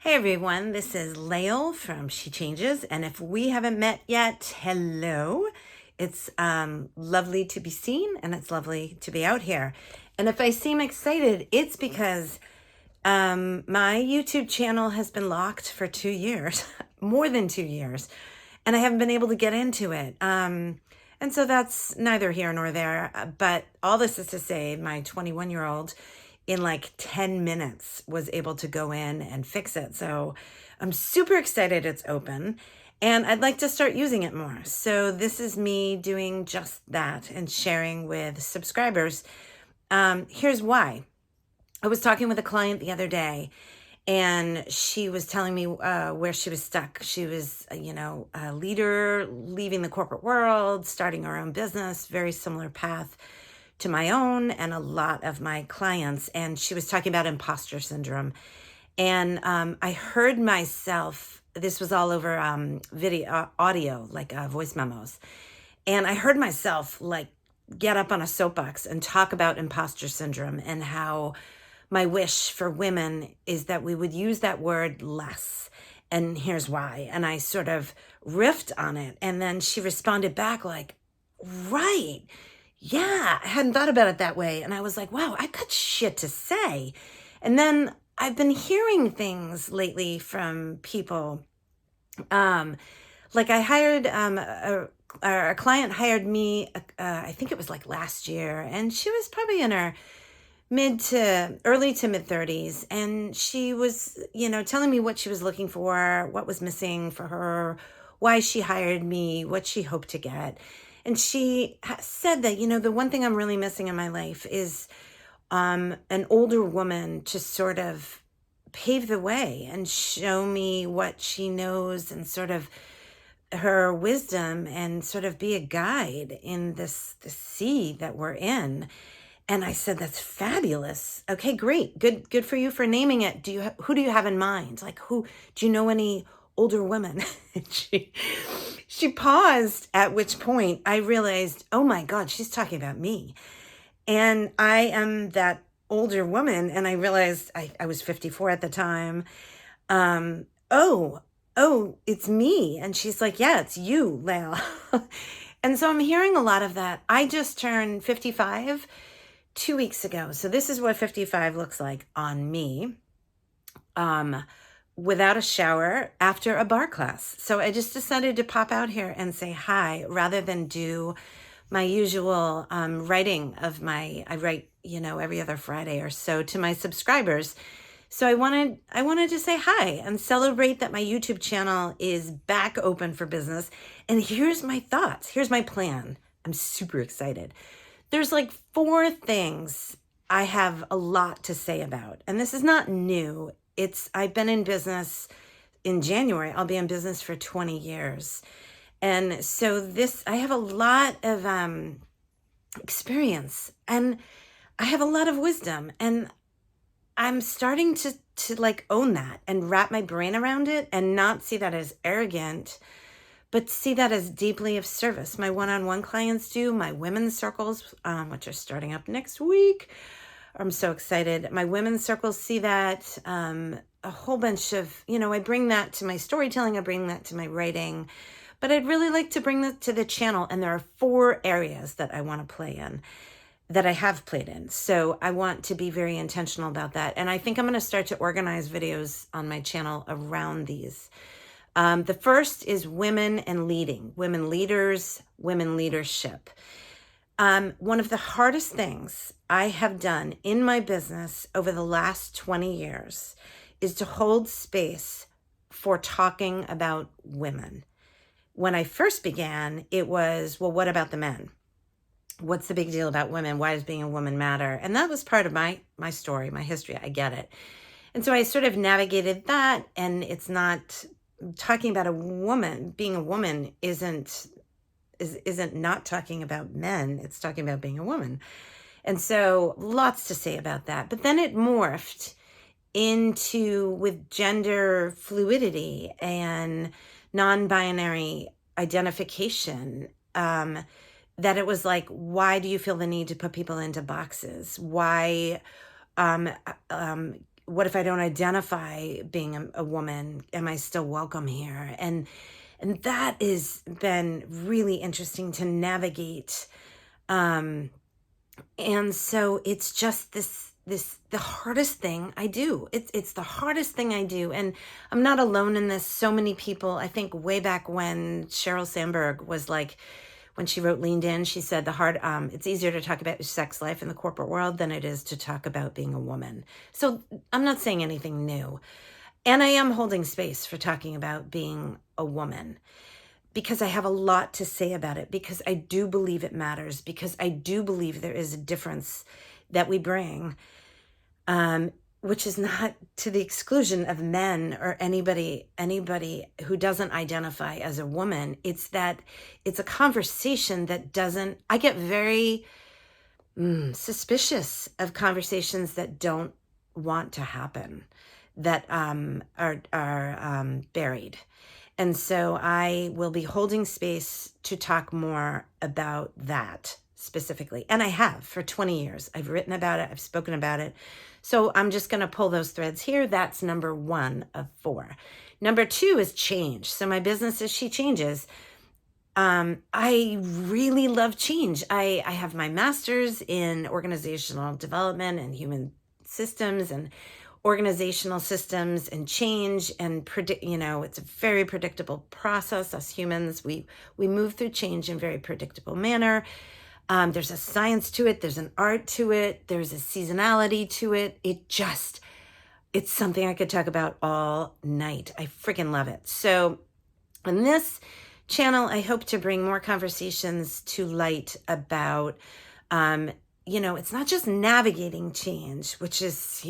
Hey everyone, this is Lael from SheChanges, and if we haven't met yet, hello. It's lovely to be seen, and it's lovely to be out here. And if I seem excited, it's because my YouTube channel has been locked for 2 years, more than 2 years, and I haven't been able to get into it. And so that's neither here nor there. But all this is to say, my 21-year-old in like 10 minutes was able to go in and fix it. So I'm super excited it's open and I'd like to start using it more. So this is me doing just that and sharing with subscribers. Here's why. I was talking with a client the other day and she was telling me where she was stuck. She was, a leader, leaving the corporate world, starting her own business, very similar path to my own and a lot of my clients. And she was talking about imposter syndrome. And I heard myself, this was all over video, audio, like voice memos. And I heard myself like get up on a soapbox and talk about imposter syndrome and how my wish for women is that we would use that word less. And here's why. And I sort of riffed on it. And then she responded back like, right. Yeah, I hadn't thought about it that way. And I was like, wow, I got shit to say. And then I've been hearing things lately from people. Like I hired, a client hired me, I think it was like last year. And she was probably in her early to mid 30s. And she was, telling me what she was looking for, what was missing for her, why she hired me, what she hoped to get. And she said that, the one thing I'm really missing in my life is an older woman to sort of pave the way and show me what she knows and sort of her wisdom and sort of be a guide in this sea that we're in. And I said, that's fabulous. Okay, great. Good for you for naming it. Who do you have in mind? Like do you know any older women? She paused, at which point I realized, oh my God, she's talking about me. And I am that older woman. And I realized I was 54 at the time. Oh, it's me. And she's like, yeah, it's you, Lael. And so I'm hearing a lot of that. I just turned 55 2 weeks ago. So this is what 55 looks like on me. Without a shower after a bar class. So I just decided to pop out here and say hi rather than do my usual writing of I write, every other Friday or so to my subscribers. So I wanted to say hi and celebrate that my YouTube channel is back open for business. And here's my thoughts. Here's my plan. I'm super excited. There's like 4 things I have a lot to say about. And this is not new. I've been in business in January. I'll be in business for 20 years. And so I have a lot of experience and I have a lot of wisdom, and I'm starting to like own that and wrap my brain around it and not see that as arrogant, but see that as deeply of service. My one-on-one clients do, my women's circles, which are starting up next week. I'm so excited. My women's circles see that, a whole bunch of, I bring that to my storytelling. I bring that to my writing, but I'd really like to bring that to the channel. And there are 4 areas that I want to play in, that I have played in. So I want to be very intentional about that. And I think I'm going to start to organize videos on my channel around these. The first is women and leading, women leaders, women leadership. One of the hardest things I have done in my business over the last 20 years is to hold space for talking about women. When I first began, it was, well, what about the men? What's the big deal about women? Why does being a woman matter? And that was part of my story, my history. I get it. And so I sort of navigated that, and it's not talking about a woman. Being a woman isn't not talking about men. It's talking about being a woman. And so lots to say about that. But then it morphed into, with gender fluidity and non-binary identification, that it was like, why do you feel the need to put people into boxes? Why what if I don't identify being a woman? Am I still welcome here? And that has been really interesting to navigate. And so it's just the hardest thing I do. It's the hardest thing I do. And I'm not alone in this. So many people, I think way back when Sheryl Sandberg was like, when she wrote Leaned In, she said it's easier to talk about your sex life in the corporate world than it is to talk about being a woman. So I'm not saying anything new. And I am holding space for talking about being a woman, because I have a lot to say about it, because I do believe it matters, because I do believe there is a difference that we bring, which is not to the exclusion of men or anybody who doesn't identify as a woman. It's that it's a conversation that doesn't, I get very suspicious of conversations that don't want to happen, that are buried. And so I will be holding space to talk more about that specifically. And I have for 20 years. I've written about it. I've spoken about it. So I'm just going to pull those threads here. That's number 1 of 4. Number 2 is change. So my business is SheChanges. I really love change. I have my master's in organizational development and human systems and organizational systems and change, and it's a very predictable process. Us humans, we move through change in a very predictable manner. There's a science to it. There's an art to it. There's a seasonality to it. It's something I could talk about all night. I freaking love it. So on this channel, I hope to bring more conversations to light about, it's not just navigating change, which is,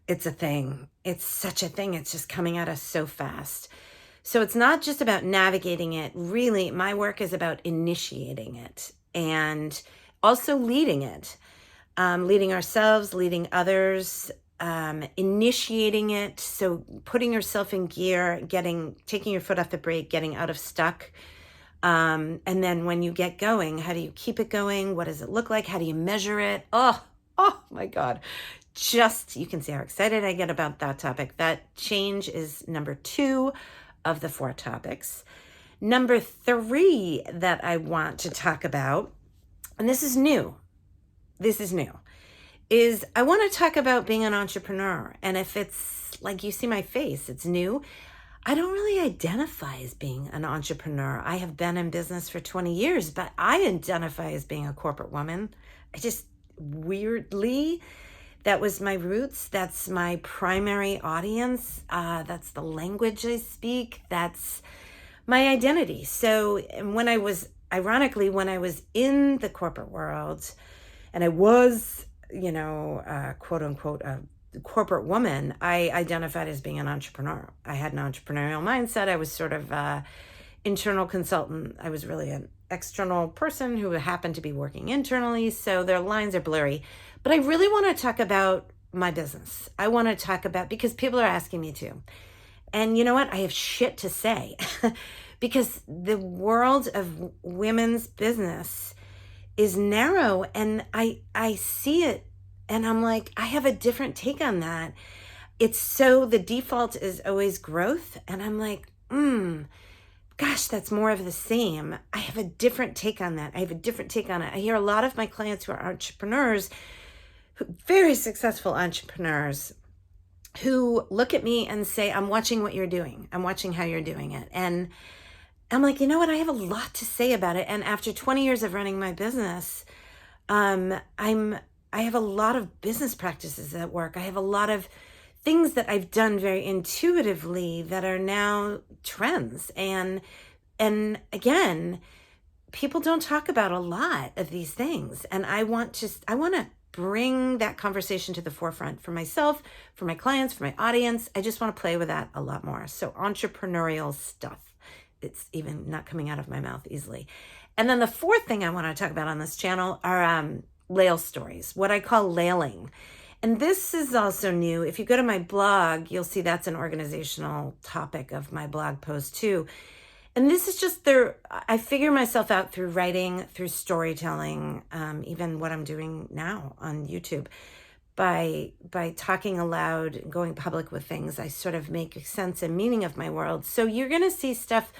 it's a thing. It's such a thing. It's just coming at us so fast. So it's not just about navigating it. Really, my work is about initiating it and also leading it, leading ourselves, leading others, initiating it. So putting yourself in gear, taking your foot off the brake, getting out of stuck. And then when you get going, how do you keep it going? What does it look like? How do you measure it? Oh my God. You can see how excited I get about that topic. That change is number 2 of the 4 topics. Number 3 that I want to talk about, and this is new, is I want to talk about being an entrepreneur. And if it's like you see my face, it's new. I don't really identify as being an entrepreneur. I have been in business for 20 years, but I identify as being a corporate woman. I just weirdly, that was my roots. That's my primary audience. That's the language I speak. That's my identity. So when I was in the corporate world, and I was, quote unquote, a corporate woman, I identified as being an entrepreneur. I had an entrepreneurial mindset. I was sort of internal consultant. I was really an external person who happened to be working internally. So their lines are blurry. But I really want to talk about my business. I want to talk about, because people are asking me to. And you know what? I have shit to say because the world of women's business is narrow, and I see it and I'm like, I have a different take on that. The default is always growth. And I'm like, gosh, that's more of the same. I have a different take on that. I have a different take on it. I hear a lot of my clients who are entrepreneurs, very successful entrepreneurs, who look at me and say, I'm watching what you're doing. I'm watching how you're doing it. And I'm like, you know what? I have a lot to say about it. And after 20 years of running my business, I have a lot of business practices at work. I have a lot of things that I've done very intuitively that are now trends. And again, people don't talk about a lot of these things. And I want to bring that conversation to the forefront for myself, for my clients, for my audience. I just want to play with that a lot more. So entrepreneurial stuff, it's even not coming out of my mouth easily. And then the 4th thing I want to talk about on this channel are Lael stories, what I call Laeling. And this is also new. If you go to my blog, you'll see that's an organizational topic of my blog post too. And this is just I figure myself out through writing, through storytelling, even what I'm doing now on YouTube. by talking aloud and going public with things, I sort of make sense and meaning of my world. So you're going to see stuff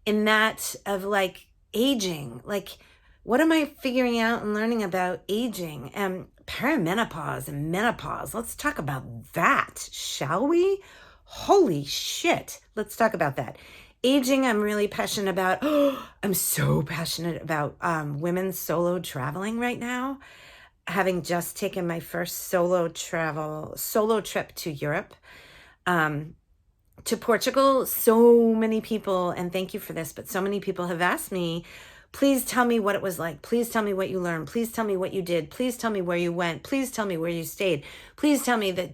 in that of like aging, like what am I figuring out and learning about aging and perimenopause and menopause. Let's talk about that, shall we? Holy shit. Let's talk about that. Aging, I'm really passionate about. I'm so passionate about women solo traveling right now. Having just taken my first solo trip to Europe, to Portugal. So many people, and thank you for this, but so many people have asked me, please tell me what it was like. Please tell me what you learned. Please tell me what you did. Please tell me where you went. Please tell me where you stayed. Please tell me the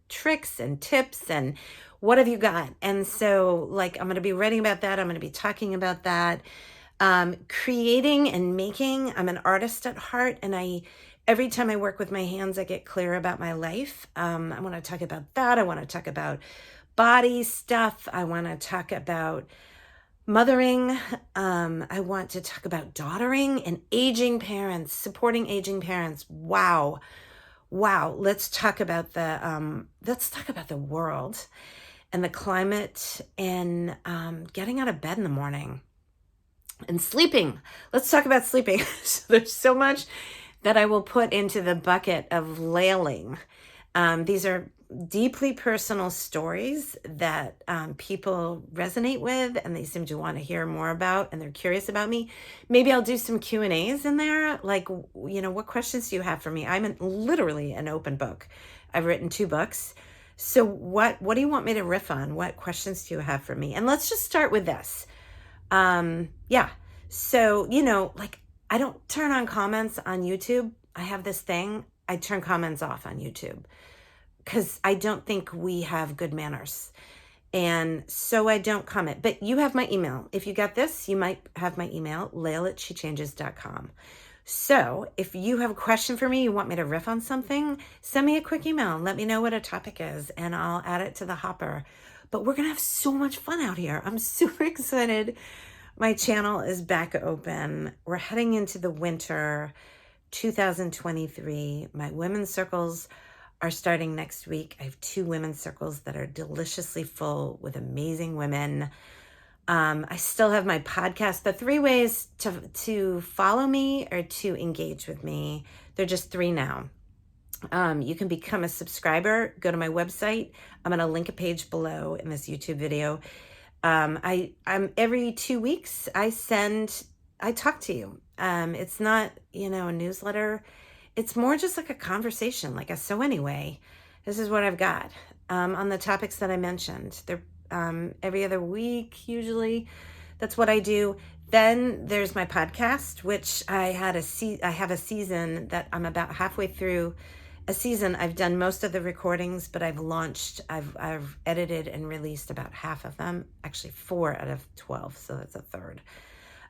tricks and tips and what have you got? And so like, I'm going to be writing about that. I'm going to be talking about that. Creating and making. I'm an artist at heart, and every time I work with my hands, I get clear about my life. I want to talk about that. I want to talk about body stuff. I want to talk about mothering. I want to talk about daughtering and aging parents, supporting aging parents. Wow. Let's talk about the world and the climate and getting out of bed in the morning. And sleeping. Let's talk about sleeping. So there's so much that I will put into the bucket of lailing. These are deeply personal stories that people resonate with, and they seem to want to hear more about, and they're curious about me. Maybe I'll do some Q&As in there. Like, what questions do you have for me? I'm literally an open book. I've written 2 books. So what do you want me to riff on? What questions do you have for me? And let's just start with this. So, like I don't turn on comments on YouTube. I have this thing. I turn comments off on YouTube because I don't think we have good manners. And so I don't comment, but you have my email. If you got this, you might have my email, Lael at SheChanges.com. So if you have a question for me, you want me to riff on something, send me a quick email and let me know what a topic is and I'll add it to the hopper. But we're going to have so much fun out here. I'm super excited. My channel is back open. We're heading into the winter 2023. My women's circles are starting next week. I have 2 women's circles that are deliciously full with amazing women. I still have my podcast. The 3 ways to follow me or to engage with me, they're just 3 now. You can become a subscriber. Go to my website. I'm going to link a page below in this YouTube video. I'm every 2 weeks, I talk to you. It's not, a newsletter. It's more just like a conversation, so anyway, this is what I've got, on the topics that I mentioned. They're, every other week, usually. That's what I do. Then there's my podcast, which I have a season that I'm about halfway through a season. I've done most of the recordings, but I've edited and released about half of them, actually 4 out of 12. So that's a third.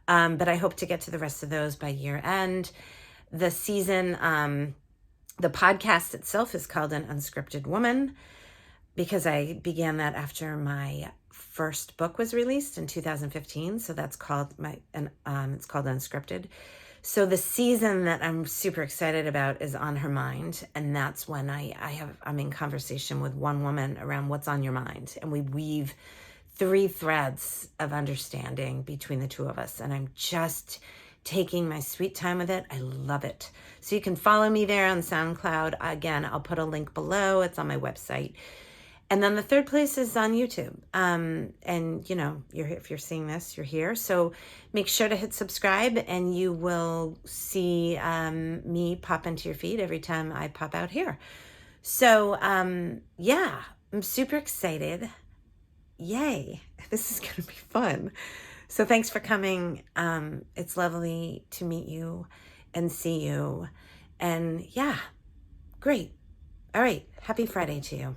But I hope to get to the rest of those by year end. The season, the podcast itself is called An Unscripted Woman because I began that after my first book was released in 2015. So that's called it's called Unscripted. So the season that I'm super excited about is On Her Mind. And that's when I'm in conversation with one woman around what's on your mind. And we weave 3 threads of understanding between the 2 of us. And I'm just taking my sweet time with it. I love it. So you can follow me there on SoundCloud. Again, I'll put a link below. It's on my website. And then the 3rd place is on YouTube. And if you're seeing this, you're here. So make sure to hit subscribe and you will see me pop into your feed every time I pop out here. So I'm super excited. Yay. This is going to be fun. So thanks for coming. It's lovely to meet you and see you. And great. All right. Happy Friday to you.